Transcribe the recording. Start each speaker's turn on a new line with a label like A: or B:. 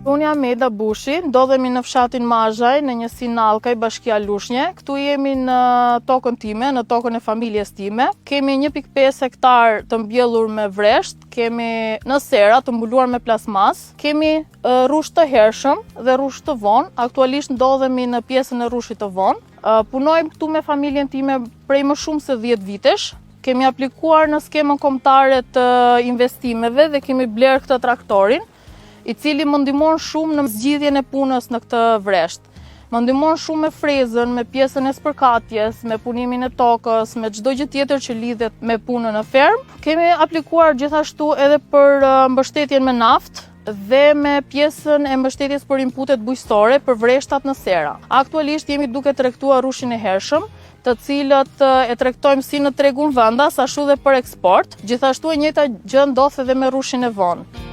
A: Unë jam Meda Bushi, ndodhemi në fshatin Mazhaj, në njësi Nallkaj, Bashkia Lushnje. Këtu jemi në tokën time, në tokën e familjes time. Kemi 1.5 hektar të mbjellur me vresht, kemi në sera të mbuluar me plasmas, kemi rrush të hershëm dhe rrush të vonë. Aktualisht ndodhemi në pjesën e rrushit të vonë. Punojmë këtu me familjen time prej më shumë se 10 vitesh. Kemi aplikuar në skemën kombëtare të investimeve dhe kemi bler këtë traktorin, i cili më ndihmon shumë në zgjidhjen e punës në këtë vresht. Më ndihmon shumë me frezën, me pjesën e spërkatjes, me punimin e tokës, me çdo gjë tjetër që lidhet me punën në fermë. Kemi aplikuar gjithashtu edhe për mbështetjen me naftë dhe me pjesën e mbështetjes për inputet bujqësore për vreshtat në sera. Aktualisht jemi duke tregtuar rrushin e hershëm, të cilët e tregtojmë si në tregun vendas, ashtu dhe për eksport. Gjithashtu e njëjta gjë ndodh edhe me rrushin e vonë.